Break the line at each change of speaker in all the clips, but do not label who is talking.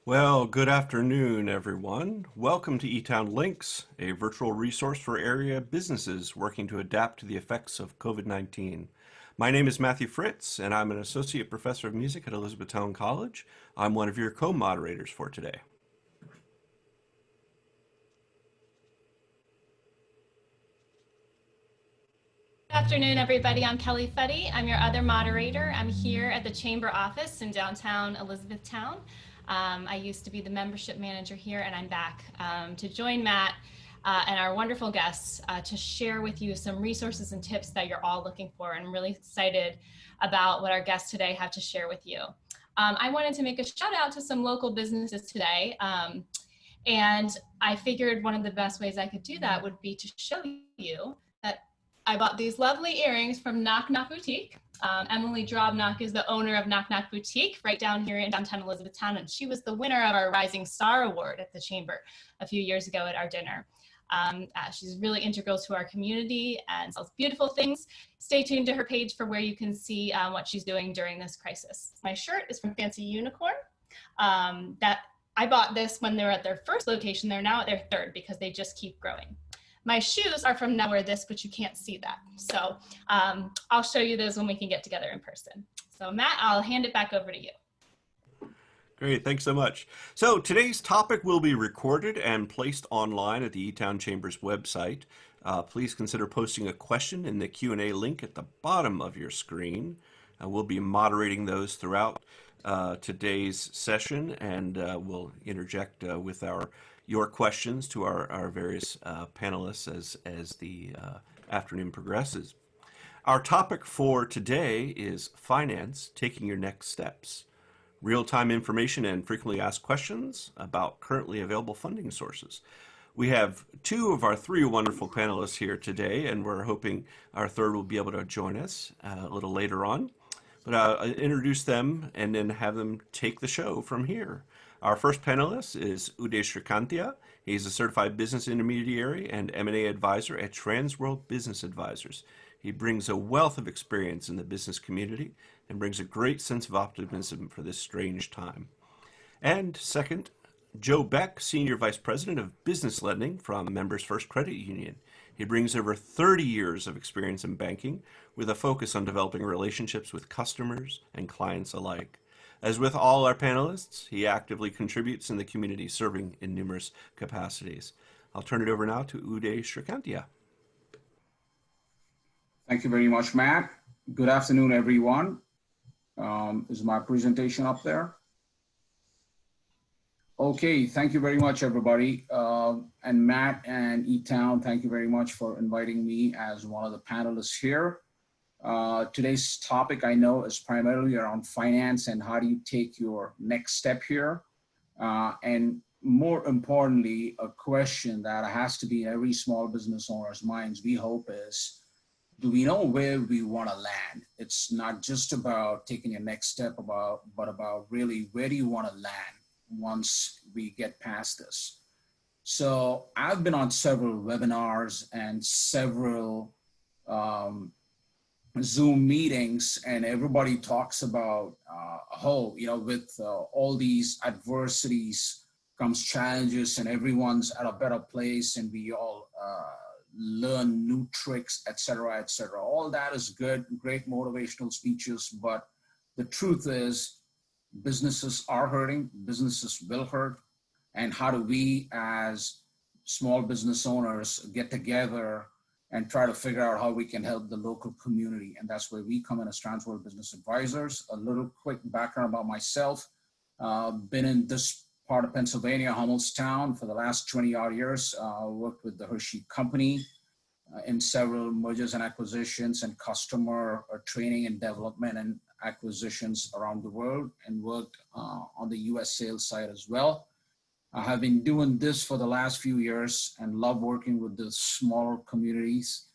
Well, good afternoon, everyone. Welcome to Etown Links, a virtual resource for area businesses working to adapt to the effects of COVID-19. My name is Matthew Fritz, and I'm an associate professor of music at Elizabethtown College. I'm one of your co-moderators for today.
Good afternoon, everybody. I'm Kelly Fetty. I'm your other moderator. I'm here at the Chamber office in downtown Elizabethtown. I used to be the membership manager here, and I'm back to join Matt and our wonderful guests to share with you some resources and tips that you're all looking for. And I'm really excited about what our guests today have to share with you. I wanted to make a shout out to some local businesses today. And I figured one of the best ways I could do that would be to show you that I bought these lovely earrings from Knock Knock Boutique. Emily Drobnock is the owner of Knock Knock Boutique right down here in downtown Elizabethtown, and she was the winner of our Rising Star Award at the Chamber a few years ago at our dinner. She's really integral to our community and sells beautiful things. Stay tuned to her page for where you can see what she's doing during this crisis. My shirt is from Fancy Unicorn. That I bought this when they were at their first location. They're now at their third because they just keep growing. My shoes are from Now Wear This, but you can't see that. So I'll show you those when we can get together in person. So Matt, I'll hand it back over to you.
Great, thanks so much. So today's topic will be recorded and placed online at the Etown Chamber's website. Please consider posting a question in the Q&A link at the bottom of your screen. We'll be moderating those throughout today's session, and we'll interject with your questions to our various panelists as the afternoon progresses. Our topic for today is finance, taking your next steps. Real-time information and frequently asked questions about currently available funding sources. We have two of our three wonderful panelists here today, and we're hoping our third will be able to join us a little later on. But I'll introduce them and then have them take the show from here. Our first panelist is Uday Shrikantia. He's a certified business intermediary and M&A advisor at Transworld Business Advisors. He brings a wealth of experience in the business community and brings a great sense of optimism for this strange time. And second, Joe Beck, Senior Vice President of Business Lending from Members First Credit Union. He brings over 30 years of experience in banking with a focus on developing relationships with customers and clients alike. As with all our panelists, he actively contributes in the community, serving in numerous capacities. I'll turn it over now to Uday Shrikantia.
Thank you very much, Matt. Good afternoon, everyone. Is my presentation up there? Okay, thank you very much, everybody. And Matt and Etown, thank you very much for inviting me as one of the panelists here. Today's topic, I know, is primarily around finance and how do you take your next step here. And more importantly, a question that has to be in every small business owner's minds, we hope, is, do we know where we want to land? It's not just about taking your next step, but about really where do you want to land once we get past this. So I've been on several webinars and several Zoom meetings, and everybody talks about, with all these adversities comes challenges, and everyone's at a better place, and we all learn new tricks, et cetera, et cetera. All that is good, great motivational speeches, but the truth is businesses are hurting, businesses will hurt, and how do we as small business owners get together and try to figure out how we can help the local community? And that's where we come in as Transworld Business Advisors. A little quick background about myself. Been in this part of Pennsylvania, Hummelstown, for the last 20 odd years. Worked with the Hershey Company in several mergers and acquisitions and customer training and development and acquisitions around the world, and worked on the US sales side as well. I have been doing this for the last few years and love working with the smaller communities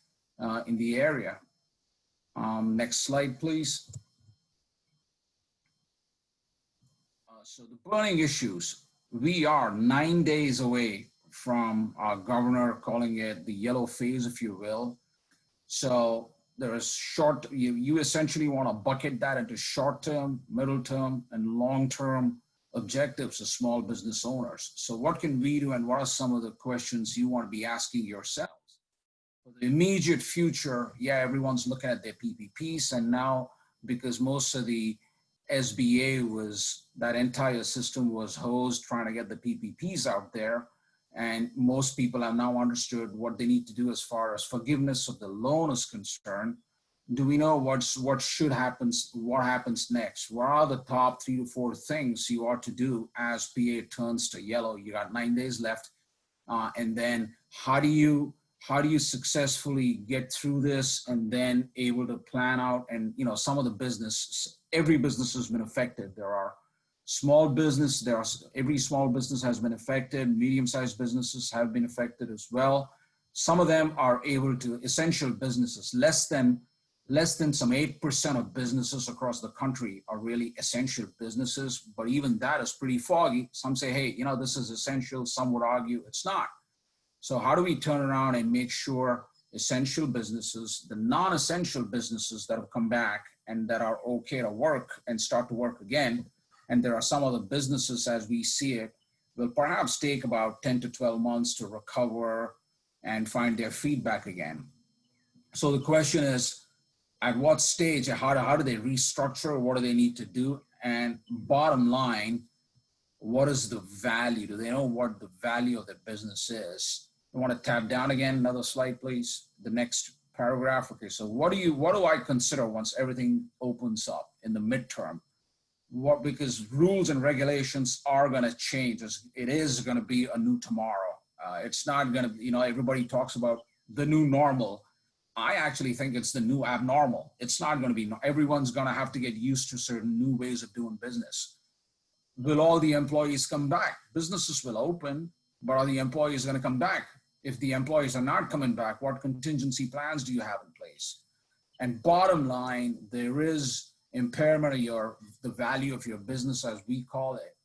in the area. Next slide, please. So the burning issues, we are 9 days away from our governor calling it the yellow phase, if you will. So there is you essentially want to bucket that into short-term, middle-term, and long-term objectives as small business owners. So what can we do, and what are some of the questions you want to be asking yourselves? For the immediate future, yeah, everyone's looking at their PPPs, and now because most of the SBA was, that entire system was hosed trying to get the PPPs out there, and most people have now understood what they need to do as far as forgiveness of the loan is concerned. Do we know what happens next? What are the top 3 to 4 things you ought to do as PA turns to yellow? You got 9 days left, and then how do you successfully get through this and then able to plan out? And some of the business, every business has been affected. There are small business, every small business has been affected. Medium-sized businesses have been affected as well. Some of them are able to, essential businesses, less than some 8% of businesses across the country are really essential businesses, but even that is pretty foggy. Some say, hey, this is essential. Some would argue it's not. So how do we turn around and make sure essential businesses, the non-essential businesses that have come back and that are okay to work and start to work again, and there are some of the businesses as we see it, will perhaps take about 10 to 12 months to recover and find their feet back again. So the question is, at what stage, how do they restructure? What do they need to do? And bottom line, what is the value? Do they know what the value of their business is? I want to tap down again, another slide, please. The next paragraph. Okay, so what do I consider once everything opens up in the midterm? Because rules and regulations are going to change. It is going to be a new tomorrow. It's not going to, everybody talks about the new normal. I actually think it's the new abnormal. It's not going to be, everyone's going to have to get used to certain new ways of doing business. Will all the employees come back? Businesses will open, but are the employees going to come back? If the employees are not coming back, what contingency plans do you have in place? And bottom line, there is impairment of the value of your business, as we call it.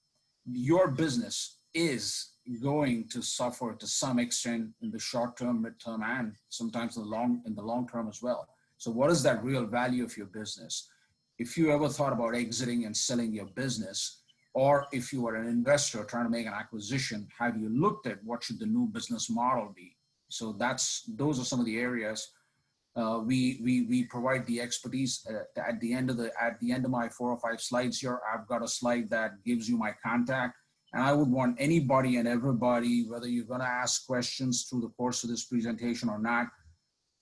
Your business is going to suffer to some extent in the short term, midterm, and sometimes in the long term as well. So what is that real value of your business? If you ever thought about exiting and selling your business, or if you were an investor trying to make an acquisition, have you looked at what should the new business model be? So those are some of the areas we provide the expertise. At the end of my 4 or 5 slides here, I've got a slide that gives you my contact. And I would want anybody and everybody, whether you're going to ask questions through the course of this presentation or not,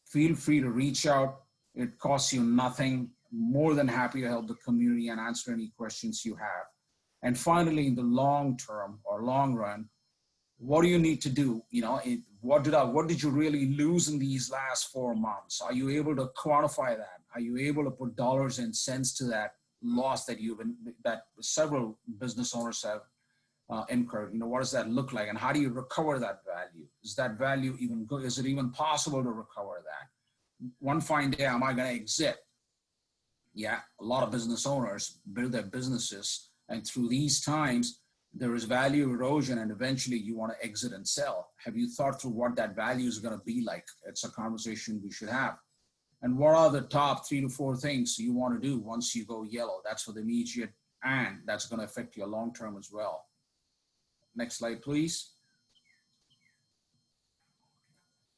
feel free to reach out. It costs you nothing. More than happy to help the community and answer any questions you have. And finally, in the long term or long run, what do you need to do? What did you really lose in these last 4 months? Are you able to quantify that? Are you able to put dollars and cents to that loss that several business owners have incurred? What does that look like, and how do you recover that value? Is that value even good? Is it even possible to recover that? One fine day, am I going to exit? Yeah, a lot of business owners build their businesses, and through these times, there is value erosion, and eventually you want to exit and sell. Have you thought through what that value is going to be like? It's a conversation we should have. And what are the top 3 to 4 things you want to do once you go yellow? That's for the immediate, and that's going to affect your long term as well. Next slide, please.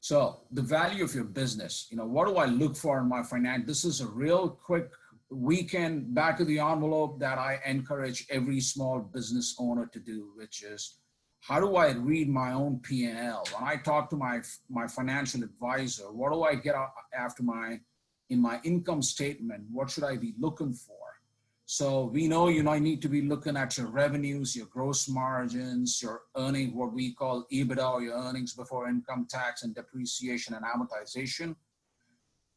So the value of your business, what do I look for in my finance? This is a real quick weekend back of the envelope that I encourage every small business owner to do, which is, how do I read my own P&L? When I talk to my financial advisor, what do I get after in my income statement? What should I be looking for? So we know you need to be looking at your revenues, your gross margins, your earnings, what we call EBITDA, or your earnings before income tax and depreciation and amortization.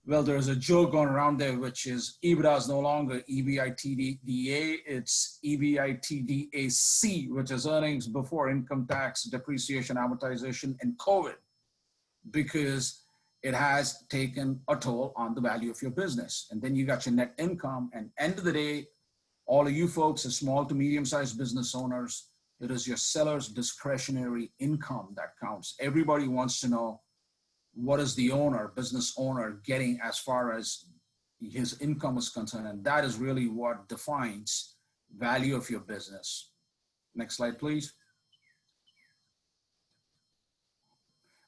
Well, there's a joke going around there, which is EBITDA is no longer EBITDA, it's EBITDA, which is earnings before income tax, depreciation, amortization, and COVID, because it has taken a toll on the value of your business. And then you got your net income, and end of the day, all of you folks as small to medium-sized business owners, it is your seller's discretionary income that counts. Everybody wants to know, what is the business owner getting as far as his income is concerned? And that is really what defines value of your business. Next slide, please.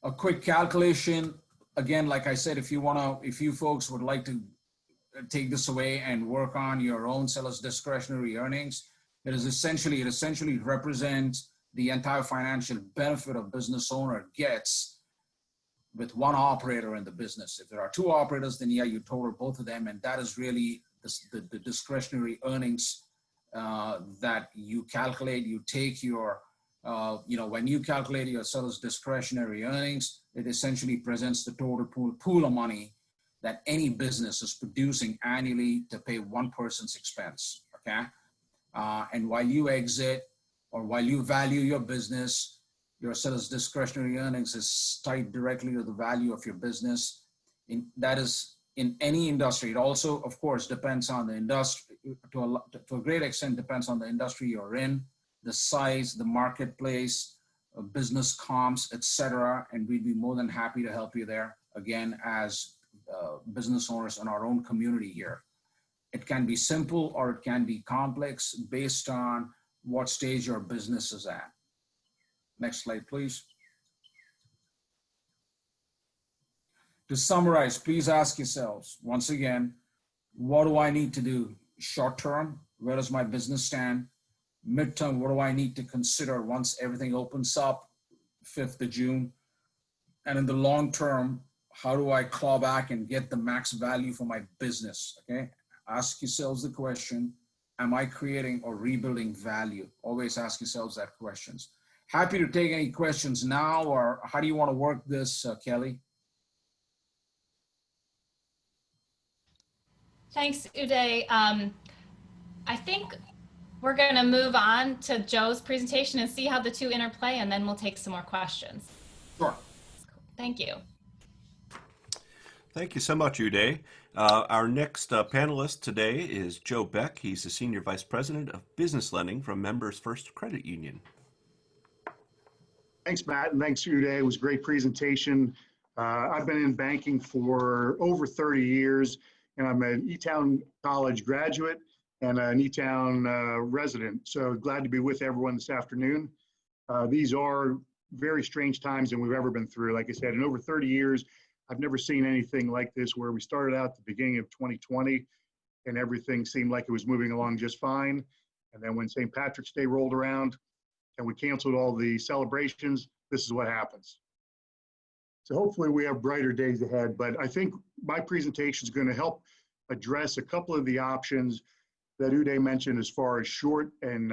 A quick calculation. Again, like I said, if you folks would like to take this away and work on your own seller's discretionary earnings, it essentially represents the entire financial benefit a business owner gets with one operator in the business. If there are two operators, then yeah, you total both of them, and that is really the discretionary earnings that you calculate. You take your, when you calculate your seller's discretionary earnings, it essentially presents the total pool of money that any business is producing annually to pay one person's expense, okay? And while you exit or while you value your business, your seller's discretionary earnings is tied directly to the value of your business. That is in any industry. It also, of course, depends on the industry, to a great extent depends on the industry you're in, the size, the marketplace, business comps, etc. And we'd be more than happy to help you there, again, as business owners in our own community here. It can be simple or it can be complex based on what stage your business is at. Next slide, please. To summarize, please ask yourselves, once again, what do I need to do? Short term, where does my business stand? Midterm, what do I need to consider once everything opens up 5th of June? And in the long term, how do I claw back and get the max value for my business, okay? Ask yourselves the question, am I creating or rebuilding value? Always ask yourselves that questions. Happy to take any questions now, or how do you want to work this, Kelly?
Thanks, Uday. I think we're going to move on to Joe's presentation and see how the two interplay, and then we'll take some more questions.
Sure.
Thank you.
Thank you so much, Uday. Our next panelist today is Joe Beck. He's the Senior Vice President of Business Lending from Members First Credit Union.
Thanks, Matt, and thanks, Uday. It was a great presentation. I've been in banking for over 30 years, and I'm an Etown College graduate and an Etown resident. So glad to be with everyone this afternoon. These are very strange times than we've ever been through. Like I said, in over 30 years, I've never seen anything like this, where we started out at the beginning of 2020 and everything seemed like it was moving along just fine. And then when St. Patrick's Day rolled around and we canceled all the celebrations, this is what happens. So hopefully we have brighter days ahead, but I think my presentation is going to help address a couple of the options that Uday mentioned as far as short and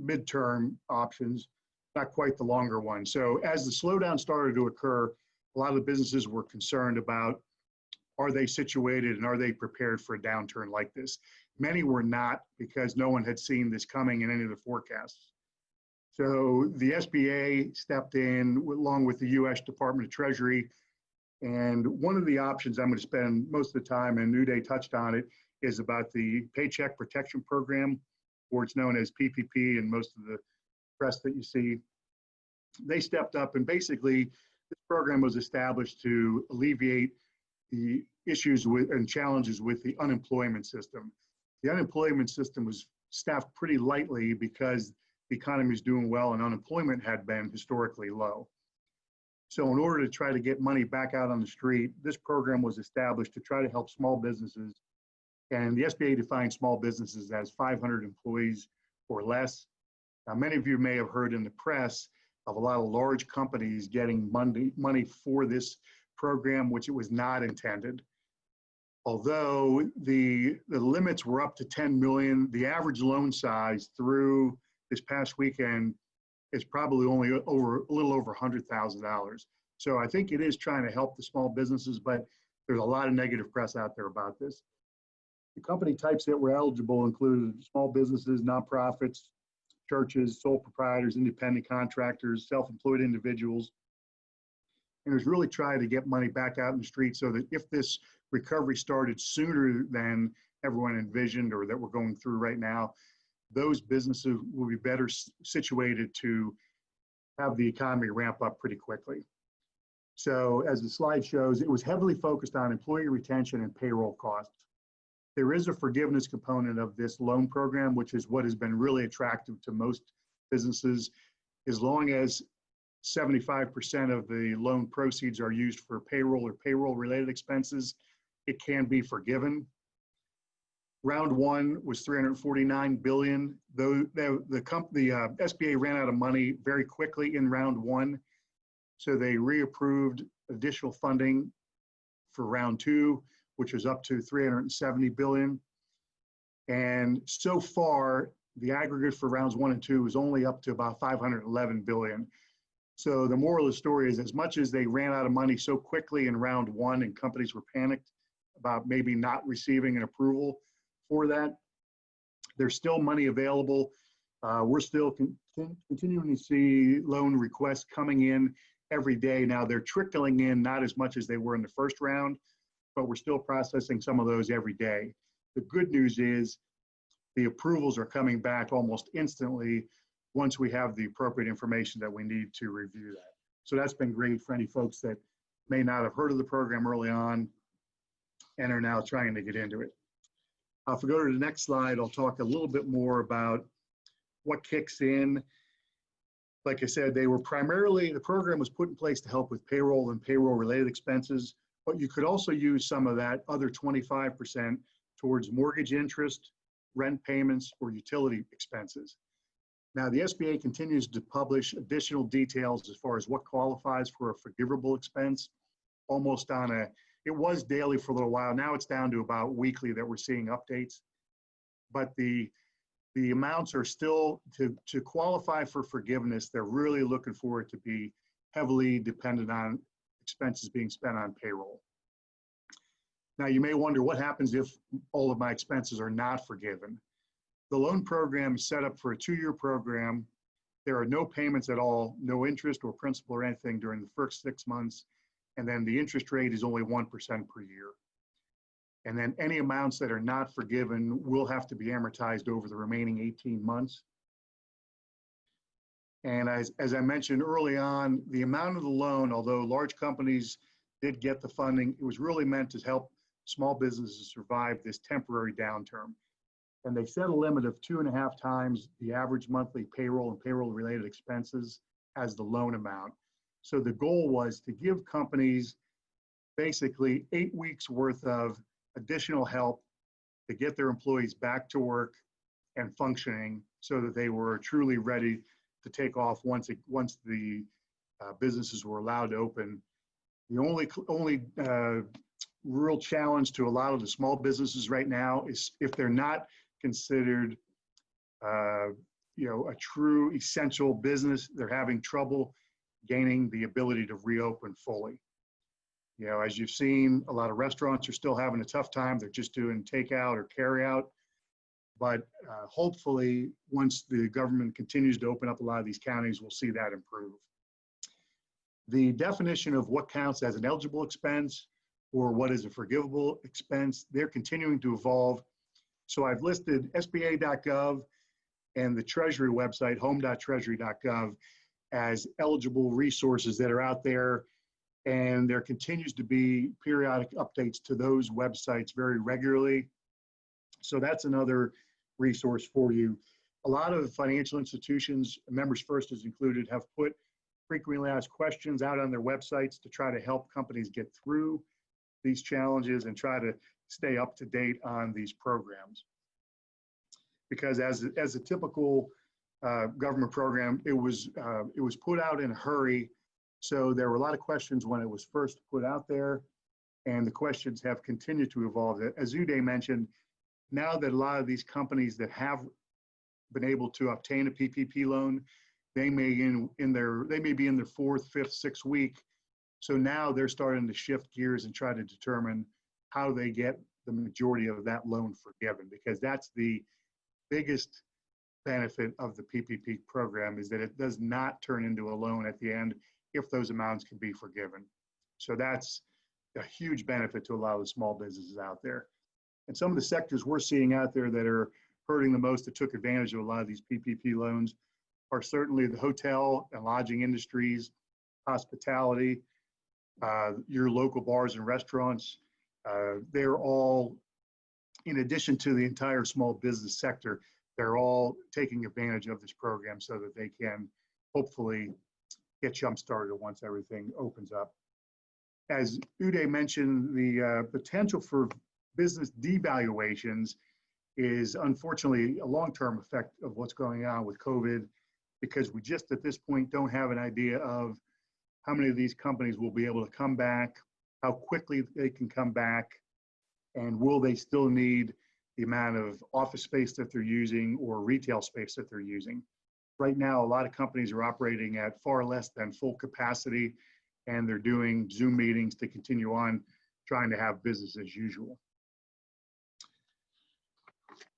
midterm options, not quite the longer one. So as the slowdown started to occur, a lot of the businesses were concerned about, are they situated and are they prepared for a downturn like this? Many were not, because no one had seen this coming in any of the forecasts. So the SBA stepped in along with the U.S. Department of Treasury. And one of the options I'm going to spend most of the time, and Uday touched on it, is about the Paycheck Protection Program, or it's known as PPP in most of the press that you see. They stepped up, and basically this program was established to alleviate the issues with and challenges with the unemployment system. The unemployment system was staffed pretty lightly because the economy is doing well and unemployment had been historically low. So in order to try to get money back out on the street, this program was established to try to help small businesses. And the SBA defines small businesses as 500 employees or less. Now, many of you may have heard in the press of a lot of large companies getting money for this program, which it was not intended. Although the limits were up to 10 million, the average loan size through this past weekend is probably only a little over $100,000. So I think it is trying to help the small businesses, but there's a lot of negative press out there about this. The company types that were eligible included small businesses, nonprofits, churches, sole proprietors, independent contractors, self-employed individuals. And it was really trying to get money back out in the street so that if this recovery started sooner than everyone envisioned or that we're going through right now, those businesses will be better situated to have the economy ramp up pretty quickly. So as the slide shows, it was heavily focused on employee retention and payroll costs. There is a forgiveness component of this loan program, which is what has been really attractive to most businesses. As long as 75% of the loan proceeds are used for payroll or payroll-related expenses, it can be forgiven. Round one was $349 billion. Though the SBA ran out of money very quickly in round one, so they reapproved additional funding for round two, which was up to $370 billion. And so far, the aggregate for rounds 1 and 2 is only up to about $511 billion. So the moral of the story is, as much as they ran out of money so quickly in round one and companies were panicked about maybe not receiving an approval for that, there's still money available. We're still continuing to see loan requests coming in every day. Now they're trickling in, not as much as they were in the first round, but we're still processing some of those every day. The good news is the approvals are coming back almost instantly once we have the appropriate information that we need to review that. So that's been great for any folks that may not have heard of the program early on and are now trying to get into it. If we go to the next slide, I'll talk a little bit more about what kicks in. Like I said, the program was put in place to help with payroll and payroll-related expenses, but you could also use some of that other 25% towards mortgage interest, rent payments, or utility expenses. Now, the SBA continues to publish additional details as far as what qualifies for a forgivable expense, almost on it was daily for a little while. Now it's down to about weekly that we're seeing updates. But the amounts are still, to qualify for forgiveness, they're really looking for it to be heavily dependent on expenses being spent on payroll. Now, you may wonder what happens if all of my expenses are not forgiven. The loan program is set up for a 2-year program. There are no payments at all, no interest or principal or anything during the first 6 months. And then the interest rate is only 1% per year. And then any amounts that are not forgiven will have to be amortized over the remaining 18 months. And as I mentioned early on, the amount of the loan, although large companies did get the funding, it was really meant to help small businesses survive this temporary downturn. And they set a limit of 2.5 times the average monthly payroll and payroll-related expenses as the loan amount. So the goal was to give companies basically 8 weeks worth of additional help to get their employees back to work and functioning so that they were truly ready to take off once the businesses were allowed to open. The only real challenge to a lot of the small businesses right now is if they're not considered a true essential business, they're having trouble gaining the ability to reopen fully. As you've seen, a lot of restaurants are still having a tough time. They're just doing takeout or carry out. But hopefully, once the government continues to open up a lot of these counties, we'll see that improve. The definition of what counts as an eligible expense or what is a forgivable expense, they're continuing to evolve. So I've listed SBA.gov and the Treasury website, home.treasury.gov, as eligible resources that are out there. And there continues to be periodic updates to those websites very regularly. So that's another resource for you. A lot of financial institutions, Members First is included, have put frequently asked questions out on their websites to try to help companies get through these challenges and try to stay up to date on these programs. Because as a typical government program, it was put out in a hurry. So there were a lot of questions when it was first put out there, and the questions have continued to evolve. As Uday mentioned, now that a lot of these companies that have been able to obtain a PPP loan, they may be in their 4th, 5th, 6th week. So now they're starting to shift gears and try to determine how they get the majority of that loan forgiven, because that's the biggest benefit of the PPP program, is that it does not turn into a loan at the end if those amounts can be forgiven. So that's a huge benefit to a lot of the small businesses out there. And some of the sectors we're seeing out there that are hurting the most, that took advantage of a lot of these PPP loans, are certainly the hotel and lodging industries, hospitality, your local bars and restaurants. They're all in addition to the entire small business sector, they're all taking advantage of this program so that they can hopefully get jump started once everything opens up. As Uday mentioned, the potential for business devaluations is unfortunately a long-term effect of what's going on with COVID, because we just at this point don't have an idea of how many of these companies will be able to come back, how quickly they can come back, and will they still need the amount of office space that they're using or retail space that they're using. Right now, a lot of companies are operating at far less than full capacity, and they're doing Zoom meetings to continue on trying to have business as usual.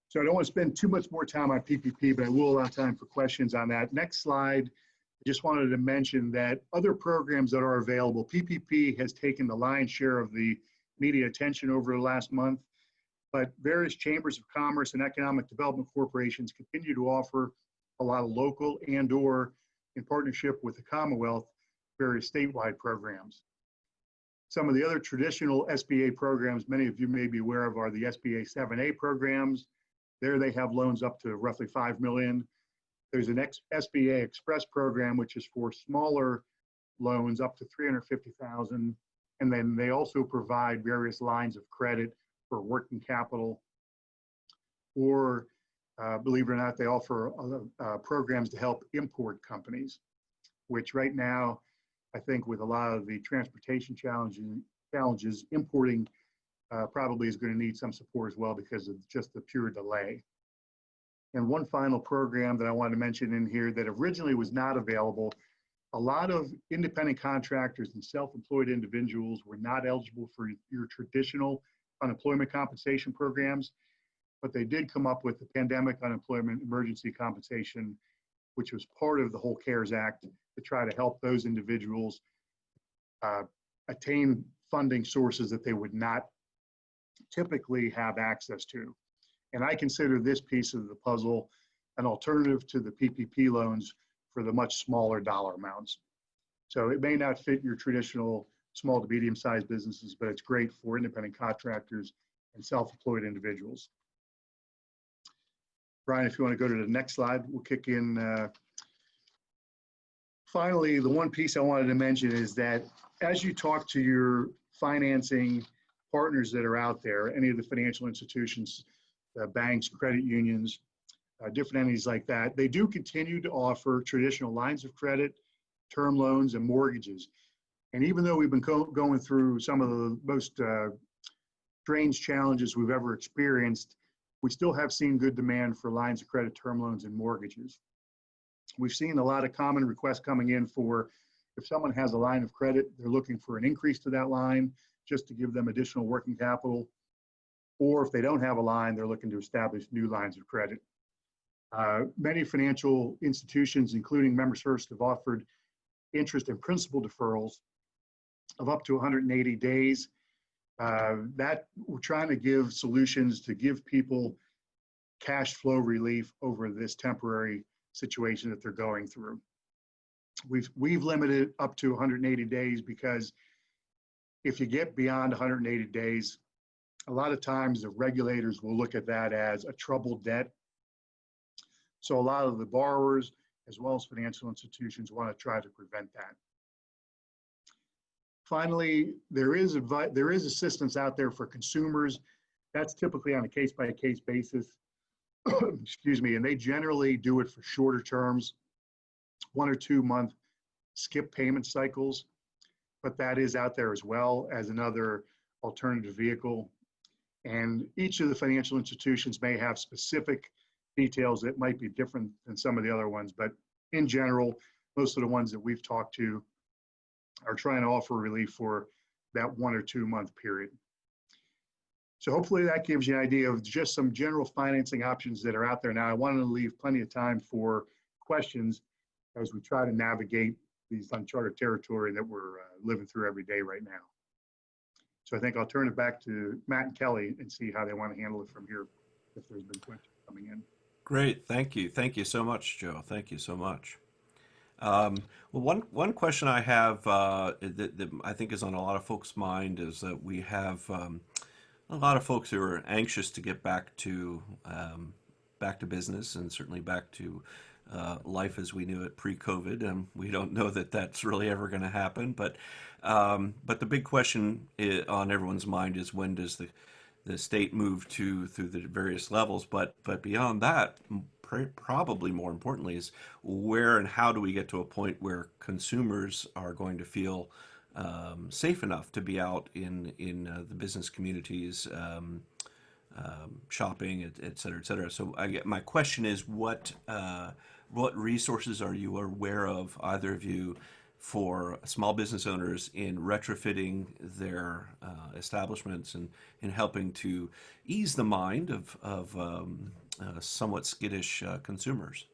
So I don't want to spend too much more time on PPP, but I will allow time for questions on that. Next slide, I just wanted to mention that other programs that are available, PPP has taken the lion's share of the media attention over the last month, but various chambers of commerce and economic development corporations continue to offer a lot of local and or in partnership with the Commonwealth, various statewide programs. Some of the other traditional SBA programs many of you may be aware of are the SBA 7A programs. There they have loans up to roughly $5 million. There's an SBA Express program, which is for smaller loans up to $350,000. And then they also provide various lines of credit for working capital, or believe it or not, they offer programs to help import companies, which right now, I think with a lot of the transportation challenges, importing probably is going to need some support as well because of just the pure delay. And one final program that I wanted to mention in here that originally was not available, a lot of independent contractors and self-employed individuals were not eligible for your traditional unemployment compensation programs, but they did come up with the Pandemic Unemployment Emergency Compensation, which was part of the whole CARES Act to try to help those individuals attain funding sources that they would not typically have access to. And I consider this piece of the puzzle an alternative to the PPP loans for the much smaller dollar amounts. So it may not fit your traditional small to medium-sized businesses, but it's great for independent contractors and self-employed individuals. Brian, if you want to go to the next slide, we'll kick in. Finally, the one piece I wanted to mention is that as you talk to your financing partners that are out there, any of the financial institutions, banks, credit unions, different entities like that, they do continue to offer traditional lines of credit, term loans, and mortgages. And even though we've been going through some of the most strange challenges we've ever experienced, we still have seen good demand for lines of credit, term loans, and mortgages. We've seen a lot of common requests coming in for if someone has a line of credit, they're looking for an increase to that line just to give them additional working capital. Or if they don't have a line, they're looking to establish new lines of credit. Many financial institutions, including Members First, have offered interest and principal deferrals of up to 180 days. That we're trying to give solutions to give people cash flow relief over this temporary situation that they're going through. We've limited up to 180 days because if you get beyond 180 days, a lot of times the regulators will look at that as a troubled debt. So a lot of the borrowers, as well as financial institutions, want to try to prevent that. Finally, there is assistance out there for consumers. That's typically on a case-by-case basis. Excuse me, and they generally do it for shorter terms, 1 or 2 month skip payment cycles, but that is out there as well as another alternative vehicle. And each of the financial institutions may have specific details that might be different than some of the other ones, but in general, most of the ones that we've talked to are trying to offer relief for that 1 or 2 month period. So hopefully that gives you an idea of just some general financing options that are out there now. I wanted to leave plenty of time for questions as we try to navigate these uncharted territory that we're living through every day right now. So I think I'll turn it back to Matt and Kelly and see how they want to handle it from here if there's been questions coming in.
Great, thank you. Thank you so much, Joe. Thank you so much. Well, one question I have that I think is on a lot of folks' mind is that we have A lot of folks who are anxious to get back to business and certainly back to life as we knew it pre-COVID. We don't know that that's really ever going to happen, but the big question on everyone's mind is when does the state move through the various levels? But beyond that, probably more importantly, is where and how do we get to a point where consumers are going to feel safe enough to be out in the business communities, shopping, et cetera, et cetera. So my question is, what resources are you aware of, either of you, for small business owners in retrofitting their establishments and in helping to ease the mind of somewhat skittish consumers?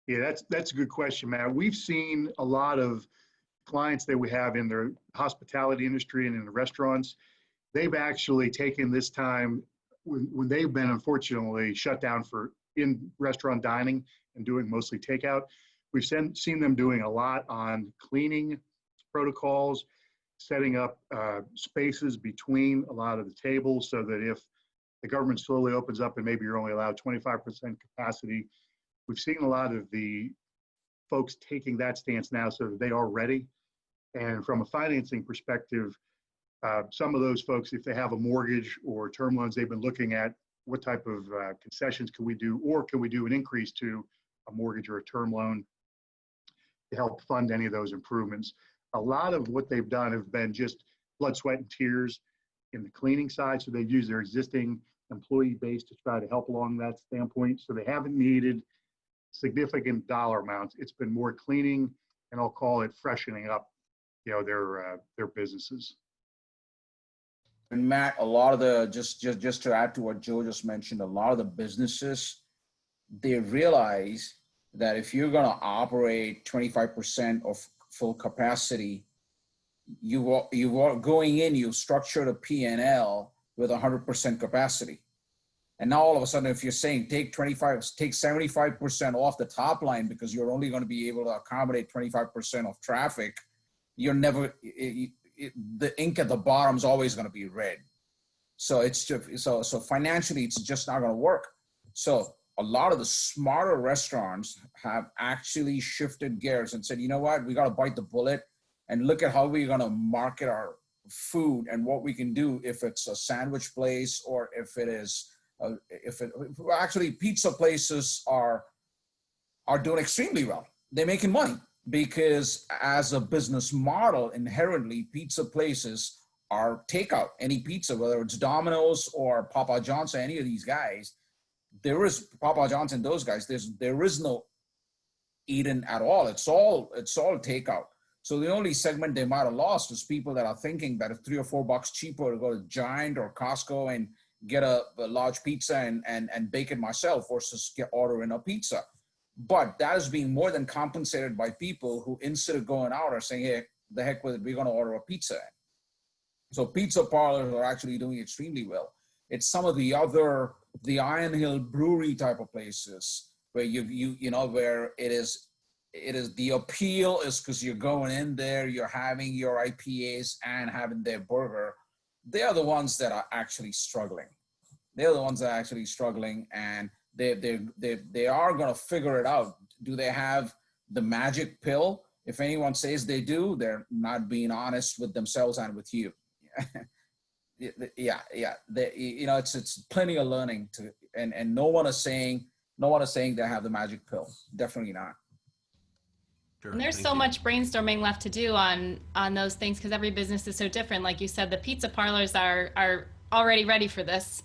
Yeah, that's a good question, Matt. We've seen a lot of clients that we have in the hospitality industry and in the restaurants. They've actually taken this time when they've been unfortunately shut down for in-restaurant dining and doing mostly takeout. We've seen them doing a lot on cleaning protocols, setting up spaces between a lot of the tables so that if the government slowly opens up and maybe you're only allowed 25% capacity, we've seen a lot of the folks taking that stance now so that they are ready. And from a financing perspective, some of those folks, if they have a mortgage or term loans, they've been looking at what type of concessions can we do, or can we do an increase to a mortgage or a term loan to help fund any of those improvements. A lot of what they've done have been just blood, sweat, and tears in the cleaning side. So they've used their existing employee base to try to help along that standpoint. So they haven't needed significant dollar amounts. It's been more cleaning, and I'll call it freshening up, their businesses.
And Matt, a lot of the, just to add to what Joe just mentioned, a lot of the businesses, they realize that if you're going to operate 25% of full capacity, you are going in, you structured a P&L with 100% capacity. And now all of a sudden, if you're saying take 75% off the top line because you're only going to be able to accommodate 25% of traffic, you're never, the ink at the bottom is always going to be red. So it's just, so financially, it's just not going to work. So a lot of the smarter restaurants have actually shifted gears and said, you know what, we got to bite the bullet and look at how we're going to market our food and what we can do if it's a sandwich place or if it is, actually pizza places are doing extremely well. They're making money because as a business model, inherently pizza places are takeout. Any pizza, whether it's Domino's or Papa John's or any of these guys, there is Papa John's and those guys, there is no eating at all. It's all takeout. So the only segment they might have lost is people that are thinking that it's $3 or $4 cheaper to go to Giant or Costco and get a large pizza and bake it myself versus ordering a pizza. But that is being more than compensated by people who, instead of going out, are saying, hey, the heck with it, we're going to order a pizza. So pizza parlors are actually doing extremely well. It's some of the Iron Hill Brewery type of places where where it is the appeal is because you're going in there, you're having your IPAs and having their burger. They are the ones that are actually struggling. They're the ones that are actually struggling, and they are going to figure it out. Do they have the magic pill? If anyone says they do, they're not being honest with themselves and with you. Yeah. It's plenty of learning and no one is saying they have the magic pill. Definitely not.
Sure,
and there's so much brainstorming left to do on those things because every business is so different. Like you said, the pizza parlors are already ready for this.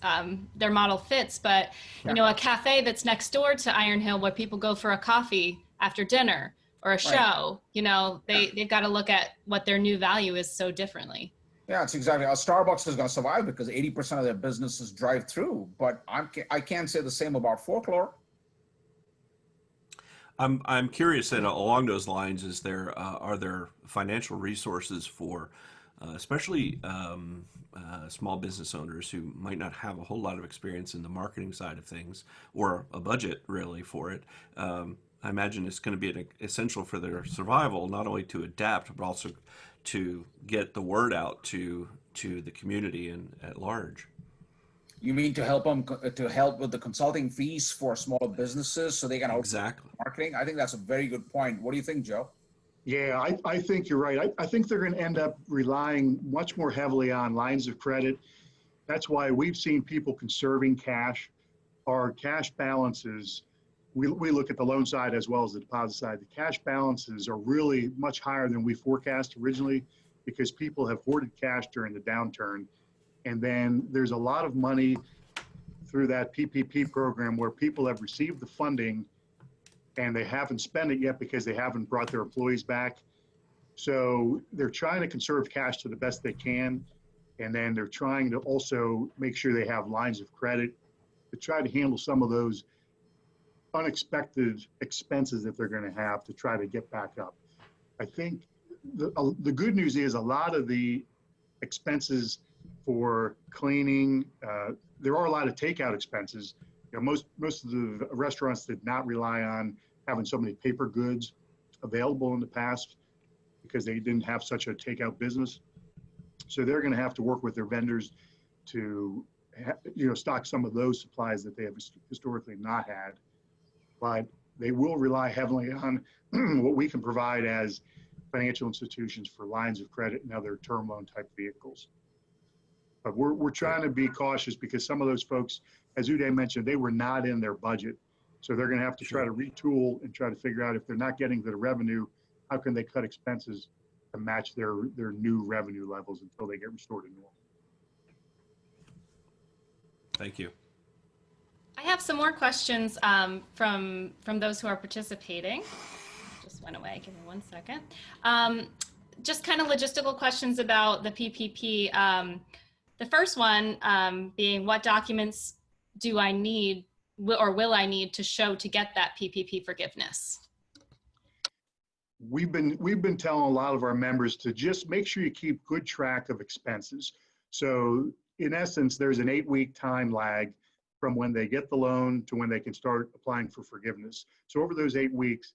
Their model fits, but a cafe that's next door to Iron Hill where people go for a coffee after dinner or a show, they've got to look at what their new value is so differently.
Yeah, it's exactly. Starbucks is going to survive because 80% of their business is drive-through, but I can't say the same about Folklore.
I'm curious, and along those lines, are there financial resources for, especially small business owners who might not have a whole lot of experience in the marketing side of things or a budget really for it? I imagine it's going to be essential for their survival, not only to adapt, but also to get the word out to to the community and at large.
You mean to help them to help with the consulting fees for small businesses so they can outsource
Exactly.
marketing? I think that's a very good point. What do you think, Joe?
Yeah, I think you're right. I think they're going to end up relying much more heavily on lines of credit. That's why we've seen people conserving cash. Our cash balances, we look at the loan side as well as the deposit side. The cash balances are really much higher than we forecast originally because people have hoarded cash during the downturn. And then there's a lot of money through that PPP program where people have received the funding and they haven't spent it yet because they haven't brought their employees back. So they're trying to conserve cash to the best they can. And then they're trying to also make sure they have lines of credit to try to handle some of those unexpected expenses that they're going to have to try to get back up. I think the good news is a lot of the expenses for cleaning, there are a lot of takeout expenses. You know, most of the restaurants did not rely on having so many paper goods available in the past because they didn't have such a takeout business. So they're going to have to work with their vendors to, stock some of those supplies that they have historically not had. But they will rely heavily on what we can provide as financial institutions for lines of credit and other term loan type vehicles. But we're trying to be cautious because some of those folks, as Uday mentioned, they were not in their budget. So they're going to have to try to retool and try to figure out if they're not getting the revenue, how can they cut expenses to match their new revenue levels until they get restored to normal.
Thank you.
I have some more questions from those who are participating. Just went away. Give me 1 second. Just kind of logistical questions about the PPP. The first one being, what documents do I need or will I need to show to get that PPP forgiveness?
We've been telling a lot of our members to just make sure you keep good track of expenses. So in essence, there's an 8-week time lag from when they get the loan to when they can start applying for forgiveness. So over those 8 weeks,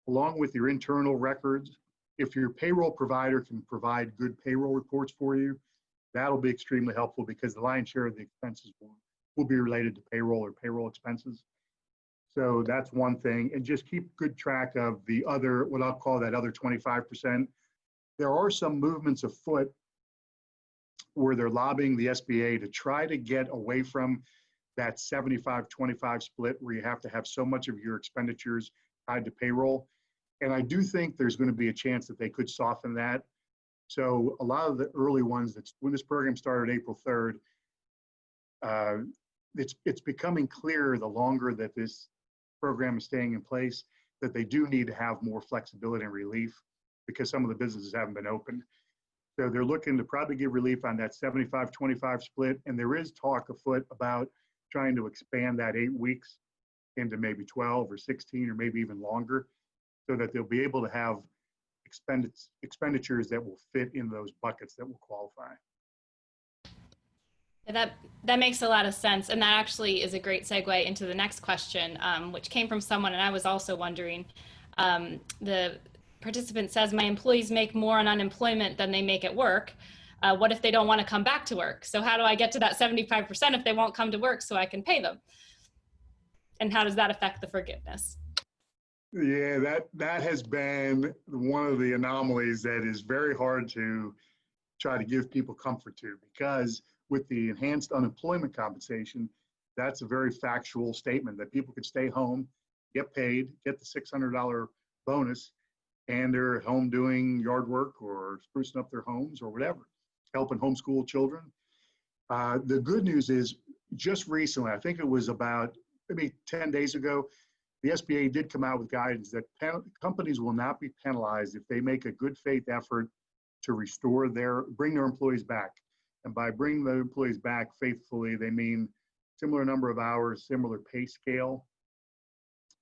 along with your internal records, if your payroll provider can provide good payroll reports for you, that'll be extremely helpful because the lion's share of the expenses will be related to payroll or payroll expenses. So that's one thing. And just keep good track of the other, what I'll call that other 25%. There are some movements afoot where they're lobbying the SBA to try to get away from that 75-25 split where you have to have so much of your expenditures tied to payroll. And I do think there's going to be a chance that they could soften that. So a lot of the early ones, when this program started April 3rd, it's becoming clear the longer that this program is staying in place that they do need to have more flexibility and relief because some of the businesses haven't been open. So they're looking to probably give relief on that 75-25 split. And there is talk afoot about trying to expand that 8 weeks into maybe 12 or 16 or maybe even longer so that they'll be able to have expenditures that will fit in those buckets that will qualify.
That makes a lot of sense. And that actually is a great segue into the next question, which came from someone, and I was also wondering. The participant says, my employees make more on unemployment than they make at work. What if they don't want to come back to work? So how do I get to that 75% if they won't come to work so I can pay them? And how does that affect the forgiveness?
Yeah, that has been one of the anomalies that is very hard to try to give people comfort to, because with the enhanced unemployment compensation, that's a very factual statement that people could stay home, get paid, get the $600 bonus, and they're at home doing yard work or sprucing up their homes or whatever, helping homeschool children. The good news is just recently, I think it was about maybe 10 days ago, the SBA did come out with guidance that companies will not be penalized if they make a good faith effort to bring their employees back. And by bringing the employees back faithfully, they mean similar number of hours, similar pay scale.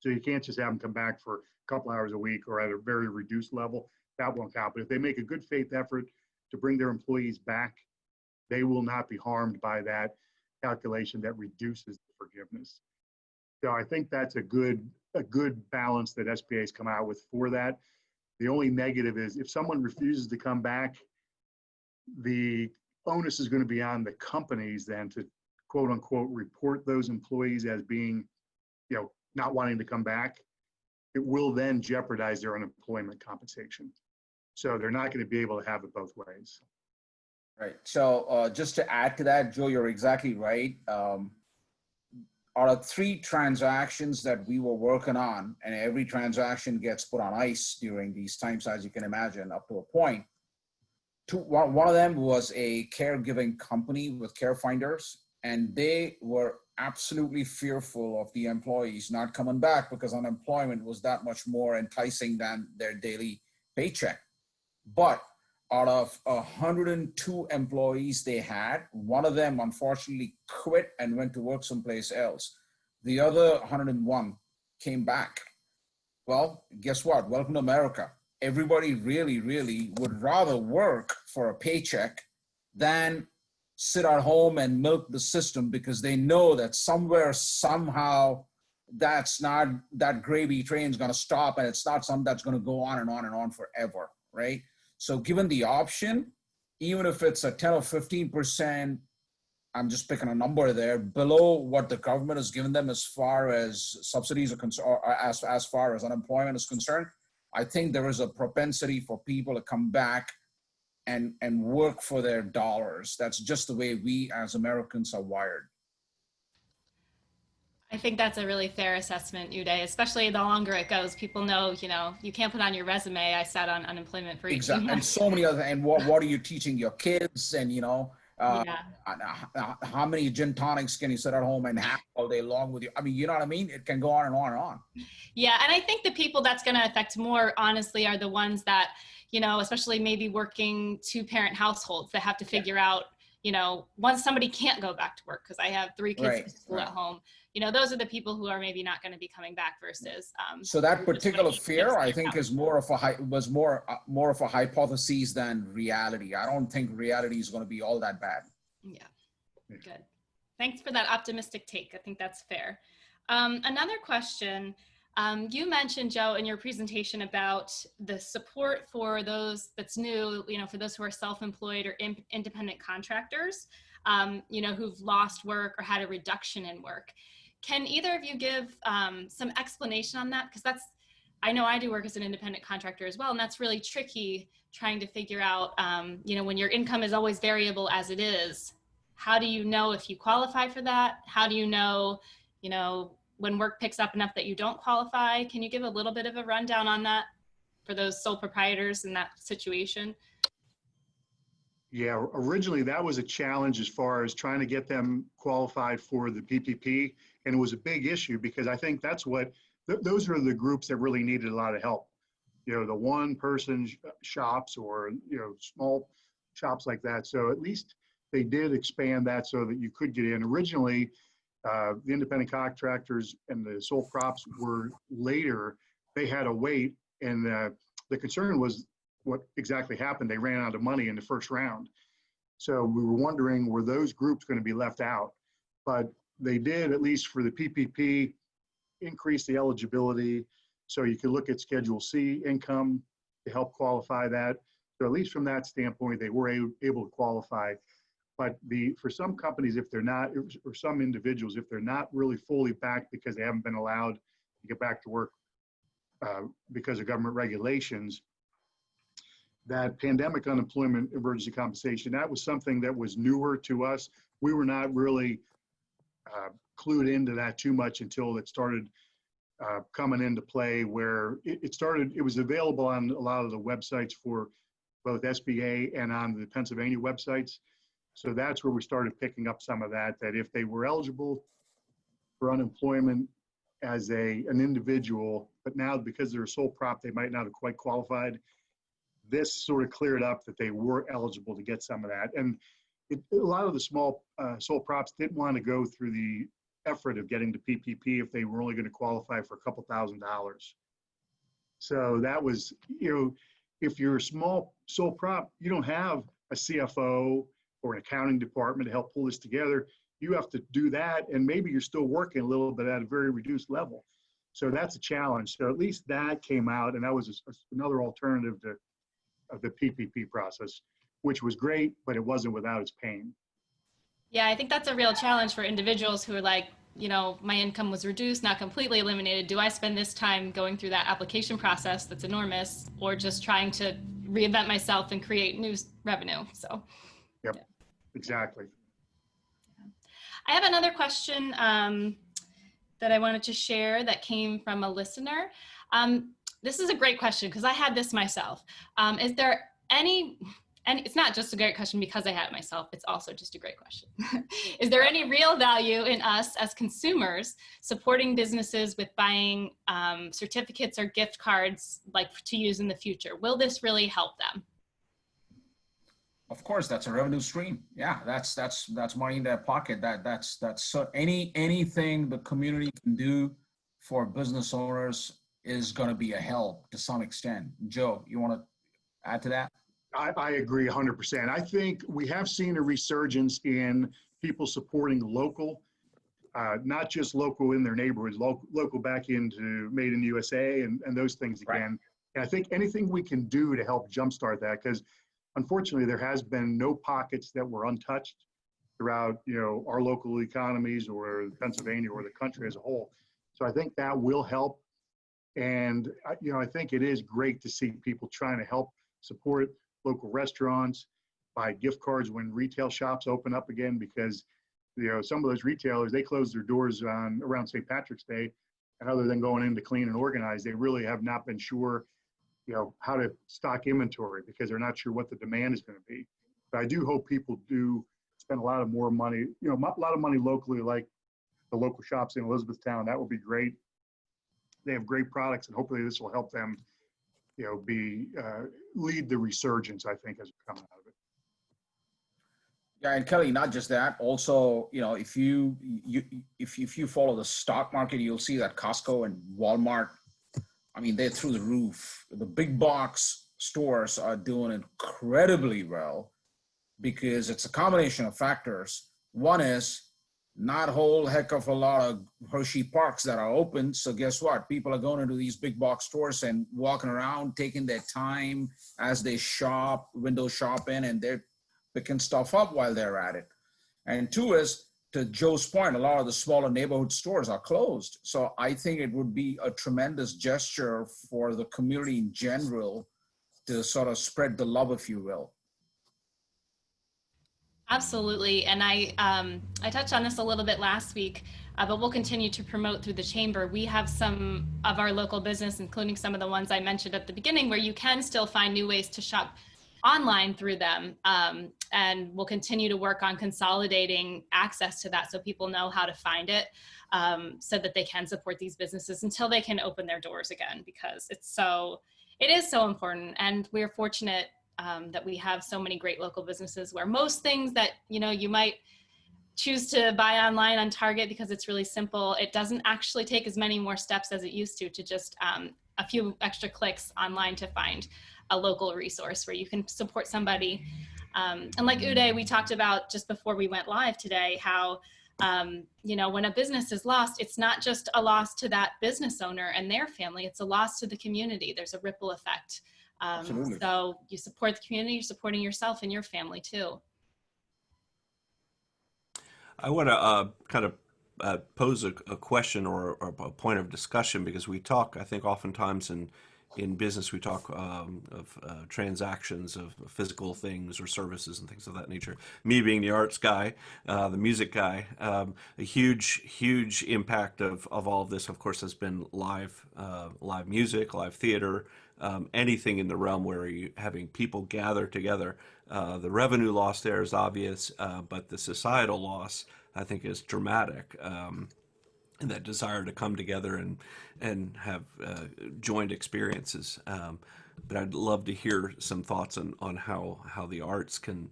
So you can't just have them come back for a couple hours a week or at a very reduced level. That won't count. But if they make a good faith effort to bring their employees back, they will not be harmed by that calculation that reduces the forgiveness. So I think that's a good balance that SBA has come out with for that. The only negative is if someone refuses to come back, the onus is going to be on the companies then to quote unquote report those employees as being, not wanting to come back. It will then jeopardize their unemployment compensation. So they're not going to be able to have it both ways.
Right. So just to add to that, Joe, you're exactly right. Out of 3 transactions that we were working on, and every transaction gets put on ice during these times, as you can imagine, up to a point. One of them was a caregiving company with care finders, and they were absolutely fearful of the employees not coming back because unemployment was that much more enticing than their daily paycheck. But out of 102 employees they had, one of them unfortunately quit and went to work someplace else. The other 101 came back. Well, guess what? Welcome to America. Everybody really, really would rather work for a paycheck than sit at home and milk the system, because they know that somewhere, somehow, that gravy train is going to stop, and it's not something that's going to go on and on and on forever, right? So given the option, even if it's a 10 or 15%, I'm just picking a number there, below what the government has given them as far as subsidies are concerned, or as far as unemployment is concerned, I think there is a propensity for people to come back and work for their dollars. That's just the way we as Americans are wired.
I think that's a really fair assessment, Uday, especially the longer it goes. People know, you can't put on your resume, I sat on unemployment for 18
Exactly.
months.
And so many other, and what are you teaching your kids? And,
Yeah.
how many gin tonics can you sit at home and have all day long with you? I mean, you know what I mean? It can go on and on and on.
Yeah, and I think the people that's going to affect more, honestly, are the ones that, especially maybe working 2-parent households that have to figure out, once somebody can't go back to work, because I have 3 kids
Right,
in school at home, those are the people who are maybe not going to be coming back versus.
So that particular fear, I think,
out.
is more of a hypothesis than reality. I don't think reality is going to be all that bad.
Yeah, good. Thanks for that optimistic take. I think that's fair. Another question. You mentioned, Joe, in your presentation about the support for those that's new, for those who are self-employed or independent contractors, who've lost work or had a reduction in work. Can either of you give some explanation on that? Because I know I do work as an independent contractor as well, and that's really tricky trying to figure out, when your income is always variable as it is, how do you know if you qualify for that? How do you know, when work picks up enough that you don't qualify? Can you give a little bit of a rundown on that for those sole proprietors in that situation?
Yeah, originally that was a challenge as far as trying to get them qualified for the PPP. And it was a big issue because I think that's those are the groups that really needed a lot of help. The one person shops or, small shops like that. So at least they did expand that so that you could get in. Originally, the independent contractors and the sole props were later. They had to wait, and the concern was what exactly happened. They ran out of money in the first round. So we were wondering, were those groups going to be left out? But they did, at least for the PPP, increase the eligibility. So you could look at Schedule C income to help qualify that. So at least from that standpoint, they were able to qualify. But for some companies, if they're not, or some individuals, if they're not really fully back because they haven't been allowed to get back to work because of government regulations, that pandemic unemployment emergency compensation, that was something that was newer to us. We were not really clued into that too much until it started coming into play, where it was available on a lot of the websites for both SBA and on the Pennsylvania websites. So that's where we started picking up some of that if they were eligible for unemployment as an individual, but now because they're a sole prop, they might not have quite qualified. This sort of cleared up that they were eligible to get some of that. And a lot of the small sole props didn't want to go through the effort of getting to PPP if they were only going to qualify for a couple $1,000s. So that was, if you're a small sole prop, you don't have a CFO or an accounting department to help pull this together. You have to do that, and maybe you're still working a little bit at a very reduced level. So that's a challenge. So at least that came out, and that was another alternative to the PPP process. which was great, but it wasn't without its pain.
Yeah, I think that's a real challenge for individuals who are like, my income was reduced, not completely eliminated. Do I spend this time going through that application process that's enormous, or just trying to reinvent myself and create new revenue? So,
Yep,
yeah.
exactly.
I have another question that I wanted to share that came from a listener. This is a great question because I had this myself. Is there any, and it's not just a great question because I had it myself, it's also just a great question. Is there any real value in us as consumers supporting businesses with buying certificates or gift cards like to use in the future? Will this really help them?
Of course, that's a revenue stream. Yeah, that's money in their pocket. That's so anything the community can do for business owners is going to be a help to some extent. Joe, you want to add to that?
I agree 100%. I think we have seen a resurgence in people supporting local, not just local in their neighborhoods, local back into Made in USA and those things again.
Right.
And I think anything we can do to help jumpstart that, because unfortunately there has been no pockets that were untouched throughout, our local economies or Pennsylvania or the country as a whole. So I think that will help. And, I think it is great to see people trying to help support local restaurants, buy gift cards when retail shops open up again, because some of those retailers, they close their doors around St. Patrick's Day, and other than going in to clean and organize, they really have not been sure how to stock inventory because they're not sure what the demand is going to be. But I do hope people do spend a lot of more money, a lot of money locally, like the local shops in Elizabethtown. That would be great. They have great products, and hopefully this will help them lead the resurgence, I think, as we're coming out of it.
Yeah, and Kelly, not just that. Also, if you follow the stock market, you'll see that Costco and Walmart, they're through the roof. The big box stores are doing incredibly well because it's a combination of factors. One is not a whole heck of a lot of Hershey Parks that are open. So guess what? People are going into these big box stores and walking around, taking their time as they shop, window shopping, and they're picking stuff up while they're at it. And two is, to Joe's point, a lot of the smaller neighborhood stores are closed. So I think it would be a tremendous gesture for the community in general to sort of spread the love, if you will.
Absolutely. And I touched on this a little bit last week, but we'll continue to promote through the chamber. We have some of our local business, including some of the ones I mentioned at the beginning, where you can still find new ways to shop online through them. And we'll continue to work on consolidating access to that so people know how to find it, so that they can support these businesses until they can open their doors again, because it is so important. And we're fortunate that we have so many great local businesses where most things that, you might choose to buy online on Target because it's really simple. It doesn't actually take as many more steps as it used to just a few extra clicks online to find a local resource where you can support somebody. And like Uday, we talked about just before we went live today, how, when a business is lost, it's not just a loss to that business owner and their family, it's a loss to the community. There's a ripple effect. So you support the community, you're supporting yourself and your family too.
I want to kind of pose a question or a point of discussion, because we talk, I think oftentimes in business, we talk of transactions of physical things or services and things of that nature. Me being the arts guy, the music guy, a huge impact of all of this, of course, has been live music, live theater, anything in the realm where you're having people gather together. The revenue loss there is obvious, but the societal loss, I think, is dramatic. And that desire to come together and have joined experiences. But I'd love to hear some thoughts on how the arts can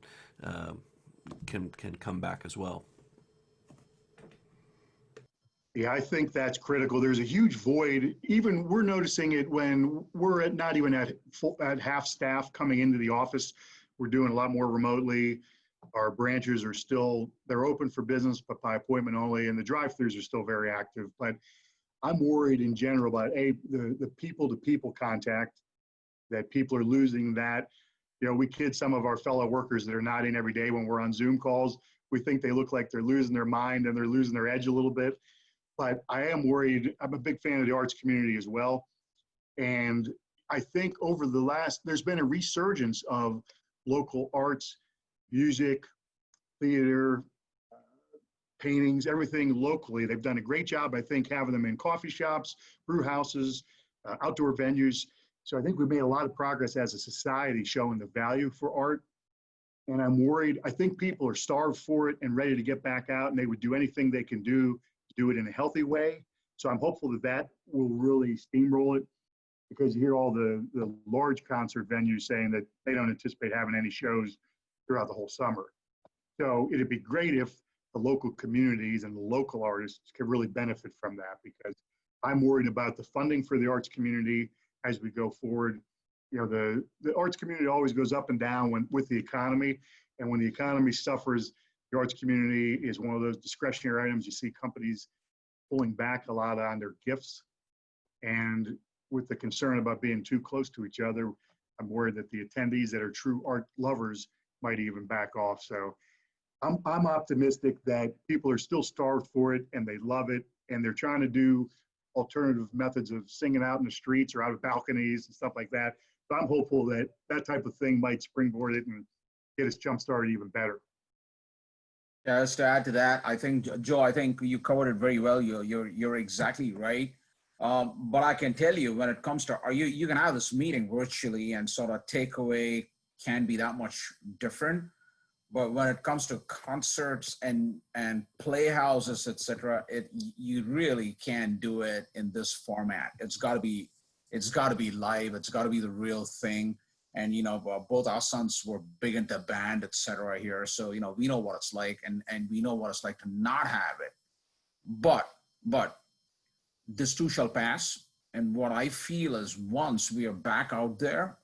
come back as well.
Yeah, I think that's critical. There's a huge void. Even we're noticing it when we're not even at half staff coming into the office. We're doing a lot more remotely. Our branches are they're open for business, but by appointment only, and the drive-thrus are still very active. But I'm worried in general about the people-to-people contact, that people are losing that. You know, we kid some of our fellow workers that are not in every day when we're on Zoom calls. We think they look like they're losing their mind and they're losing their edge a little bit. But I am worried. I'm a big fan of the arts community as well. And I think over the there's been a resurgence of local arts, music, theater, paintings, everything locally. They've done a great job, I think, having them in coffee shops, brew houses, outdoor venues. So I think we've made a lot of progress as a society showing the value for art. And I'm worried, I think people are starved for it and ready to get back out, and they would do anything they can do to do it in a healthy way. So I'm hopeful that that will really steamroll it, because you hear all the large concert venues saying that they don't anticipate having any shows throughout the whole summer. So it'd be great if the local communities and the local artists could really benefit from that, because I'm worried about the funding for the arts community as we go forward. You know, the arts community always goes up and down with the economy. And when the economy suffers, the arts community is one of those discretionary items. You see companies pulling back a lot on their gifts. And with the concern about being too close to each other, I'm worried that the attendees that are true art lovers might even back off. So I'm optimistic that people are still starved for it and they love it, and they're trying to do alternative methods of singing out in the streets or out of balconies and stuff like that. So I'm hopeful that that type of thing might springboard it and get us jump started even better.
Yeah, just to add to that, I think, Joe, I think you covered it very well. You're exactly right. But I can tell you, when it comes to, you can have this meeting virtually and sort of takeaway can be that much different. But when it comes to concerts and playhouses, etc., you really can't do it in this format. It's got to be live. It's got to be the real thing. And you know, both our sons were big into band, etc. here, so you know, we know what it's like, and we know what it's like to not have it. But this too shall pass. And what I feel is, once we are back out there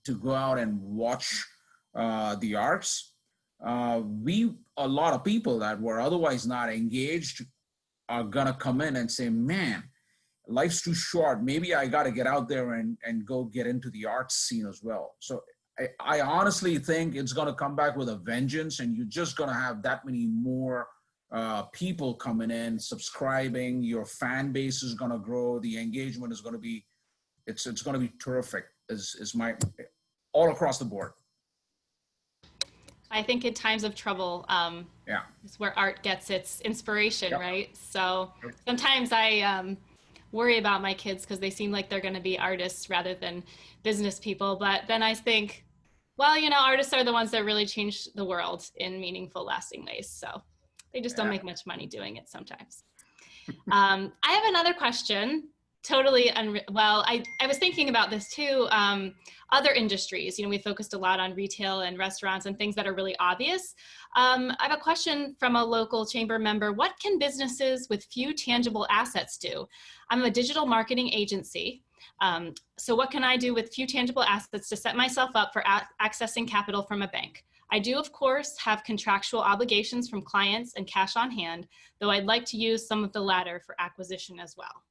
to go out and watch the arts, a lot of people that were otherwise not engaged are gonna come in and say, man, life's too short. Maybe I got to get out there and go get into the arts scene as well. So I honestly think it's going to come back with a vengeance, and you're just going to have that many more people coming in, subscribing. Your fan base is going to grow. The engagement is going to be, it's going to be terrific. Is my all across the board.
I think in times of trouble,
Yeah,
is where art gets its inspiration,
Yep.
right? So sometimes I worry about my kids because they seem like they're going to be artists rather than business people. But then I think, well, you know, artists are the ones that really change the world in meaningful, lasting ways. So they just don't make much money doing it sometimes. I have another question. Totally. Well, I was thinking about this too. Other industries, you know, we focused a lot on retail and restaurants and things that are really obvious. I have a question from a local chamber member. What can businesses with few tangible assets do? I'm a digital marketing agency. So what can I do with few tangible assets to set myself up for accessing capital from a bank? I do, of course, have contractual obligations from clients and cash on hand, though I'd like to use some of the latter for acquisition as well.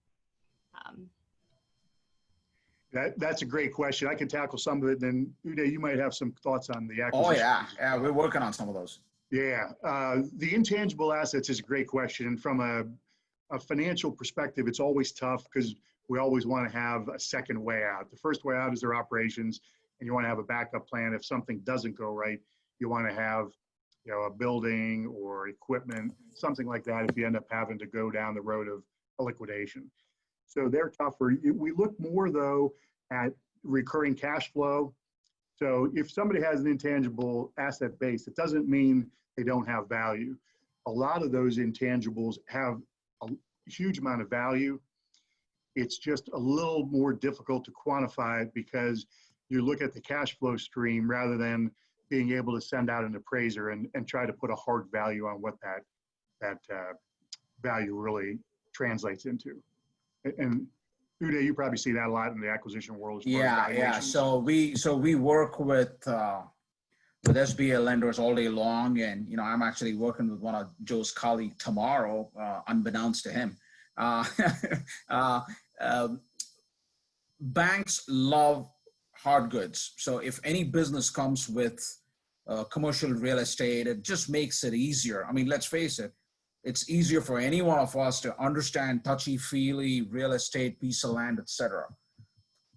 That's a great question. I can tackle some of it. Then Uday, you might have some thoughts on the acquisition.
Oh yeah, we're working on some of those.
Yeah, the intangible assets is a great question. And from a financial perspective, it's always tough because we always want to have a second way out. The first way out is their operations, and you want to have a backup plan. If something doesn't go right, you want to have, you know, a building or equipment, something like that, if you end up having to go down the road of a liquidation. So they're tougher. We look more though at recurring cash flow. So if somebody has an intangible asset base, it doesn't mean they don't have value. A lot of those intangibles have a huge amount of value. It's just a little more difficult to quantify it because you look at the cash flow stream rather than being able to send out an appraiser and try to put a hard value on what that value really translates into. And Uday, you probably see that a lot in the acquisition world.
Yeah. So we work with SBA lenders all day long, and you know, I'm actually working with one of Joe's colleagues tomorrow, unbeknownst to him. Banks love hard goods. So if any business comes with commercial real estate, it just makes it easier. I mean, let's face it, it's easier for any one of us to understand touchy-feely real estate, piece of land, etc.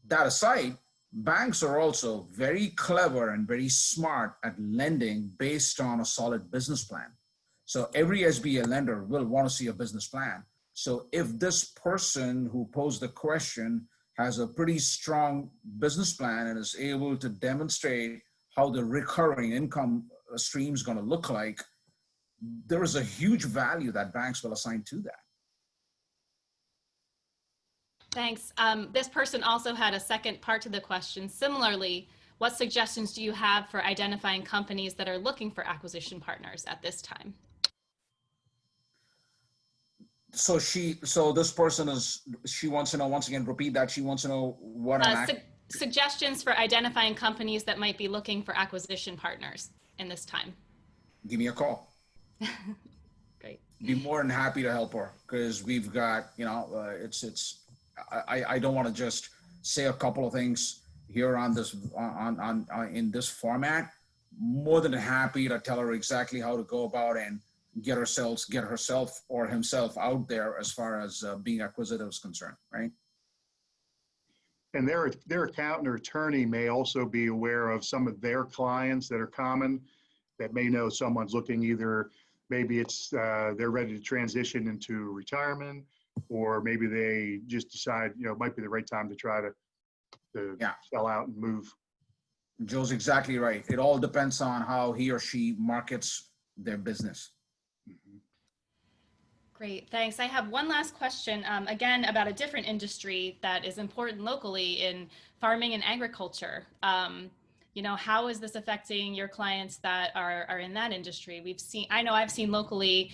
That aside, banks are also very clever and very smart at lending based on a solid business plan. So every SBA lender will want to see a business plan. So if this person who posed the question has a pretty strong business plan and is able to demonstrate how the recurring income stream is going to look like, there is a huge value that banks will assign to that.
Thanks. This person also had a second part to the question. Similarly, what suggestions do you have for identifying companies that are looking for acquisition partners at this time?
So this person she wants to know, once again, repeat that. She wants to know what
suggestions for identifying companies that might be looking for acquisition partners in this time.
Give me a call.
Great.
Be more than happy to help her, because we've got, I don't want to just say a couple of things here on this in this format. More than happy to tell her exactly how to go about and get herself or himself out there as far as being acquisitive is concerned, right?
And their accountant or attorney may also be aware of some of their clients that are common, that may know someone's looking, either maybe it's they're ready to transition into retirement, or maybe they just decide, it might be the right time to try to sell out and move.
Joe's exactly right. It all depends on how he or she markets their business.
Mm-hmm.
Great, thanks. I have one last question, again, about a different industry that is important locally in farming and agriculture. How is this affecting your clients that are in that industry? I've seen locally,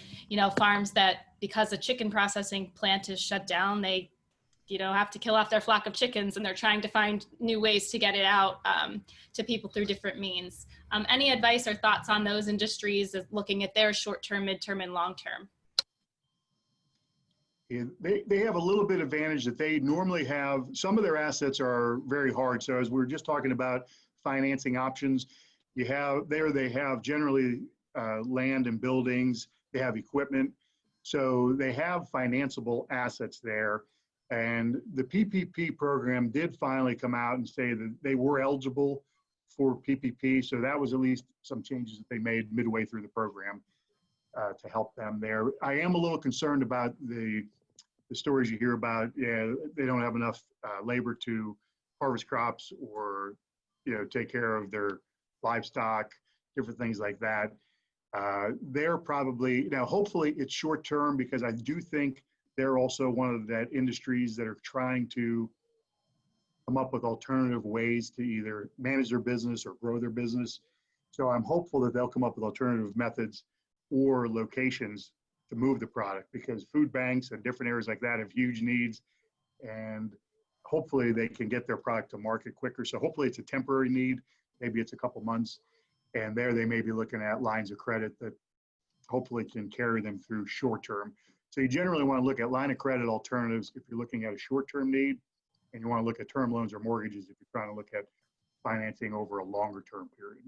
farms that, because a chicken processing plant is shut down, they, have to kill off their flock of chickens, and they're trying to find new ways to get it out to people through different means. Any advice or thoughts on those industries, looking at their short-term, mid-term, and long-term?
Yeah, they have a little bit of advantage that they normally have. Some of their assets are very hard. So as we were just talking about financing options, they have generally land and buildings, they have equipment. So they have financeable assets there. And the PPP program did finally come out and say that they were eligible for PPP. So that was at least some changes that they made midway through the program to help them there. I am a little concerned about the stories you hear about. They don't have enough labor to harvest crops or take care of their livestock, different things like that. They're probably, hopefully it's short term, because I do think they're also one of that industries that are trying to come up with alternative ways to either manage their business or grow their business. So I'm hopeful that they'll come up with alternative methods or locations to move the product, because food banks and different areas like that have huge needs, and hopefully they can get their product to market quicker. So hopefully it's a temporary need. Maybe it's a couple months, and there they may be looking at lines of credit that hopefully can carry them through short term. So you generally want to look at line of credit alternatives if you're looking at a short-term need, and you want to look at term loans or mortgages if you're trying to look at financing over a longer-term period.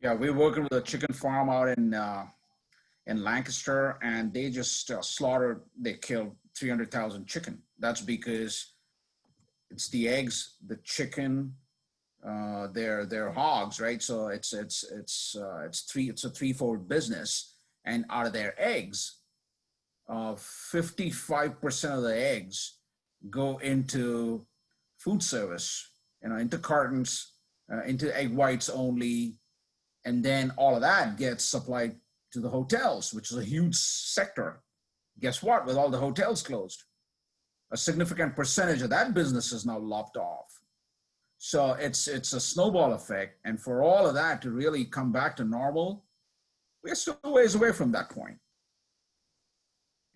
Yeah, we're working with a chicken farm out in Lancaster, and they just they killed 300,000 chicken. That's because it's the eggs, the chicken, their hogs, right? So it's a threefold business, and out of their eggs, 55% of the eggs go into food service, into cartons, into egg whites only, and then all of that gets supplied to the hotels, which is a huge sector. Guess what? With all the hotels closed, a significant percentage of that business is now lopped off. So it's a snowball effect, and for all of that to really come back to normal, we're still a ways away from that point.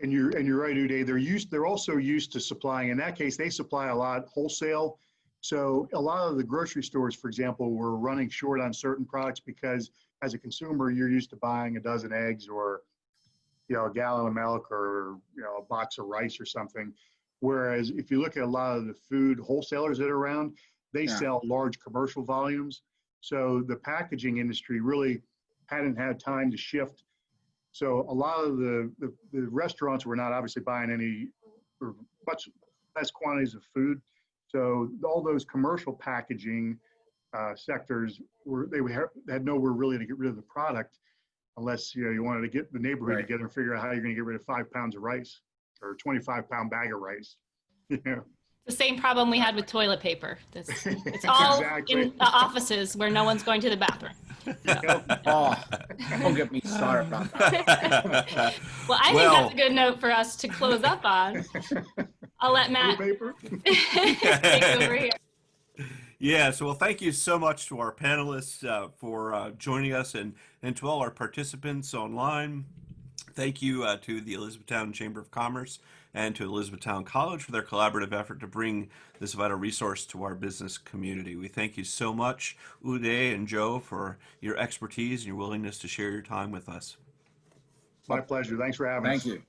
And you're right, Uday. They're also used to supplying. In that case, they supply a lot wholesale. So a lot of the grocery stores, for example, were running short on certain products because, as a consumer, you're used to buying a dozen eggs or a gallon of milk or a box of rice or something. Whereas if you look at a lot of the food wholesalers that are around, They
Yeah.
sell large commercial volumes. So the packaging industry really hadn't had time to shift. So a lot of the restaurants were not obviously buying any or much less quantities of food. So all those commercial packaging sectors had nowhere really to get rid of the product unless you wanted to get the neighborhood
Right.
together and figure out how you're going to get rid of 5 pounds of rice or a 25-pound bag of rice.
The same problem we had with toilet paper. It's all
Exactly.
in the offices where no one's going to the bathroom.
Oh, don't get me started about that.
Well, I think that's a good note for us to close up on. I'll let Matt
Paper.
take over here.
Yes, well, thank you so much to our panelists for joining us, and to all our participants online. Thank you to the Elizabethtown Chamber of Commerce and to Elizabethtown College for their collaborative effort to bring this vital resource to our business community. We thank you so much, Uday and Joe, for your expertise and your willingness to share your time with us.
My pleasure. Thanks for having us.
Thank you.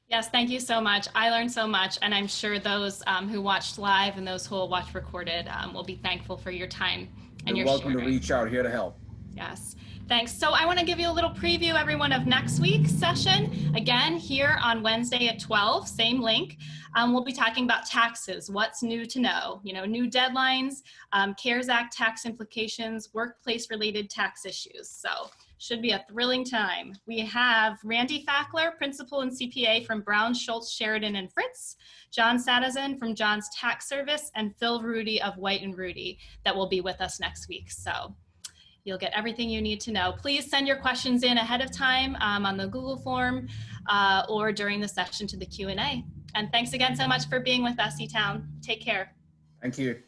Yes, thank you so much. I learned so much, and I'm sure those who watched live and those who will watch recorded will be thankful for your time and
You're
your
welcome
sharing.
to reach out, here to help.
Yes, thanks. So I want to give you a little preview, everyone, of next week's session. Again, here on Wednesday at 12, same link. We'll be talking about taxes, what's new to know, new deadlines, CARES Act tax implications, workplace-related tax issues. So should be a thrilling time. We have Randy Fackler, Principal and CPA from Brown, Schultz, Sheridan, and Fritz, John Sadazan from John's Tax Service, and Phil Rudy of White and Rudy that will be with us next week. So you'll get everything you need to know. Please send your questions in ahead of time on the Google form or during the session to the Q&A. And thanks again so much for being with us, Etown. Take care.
Thank you.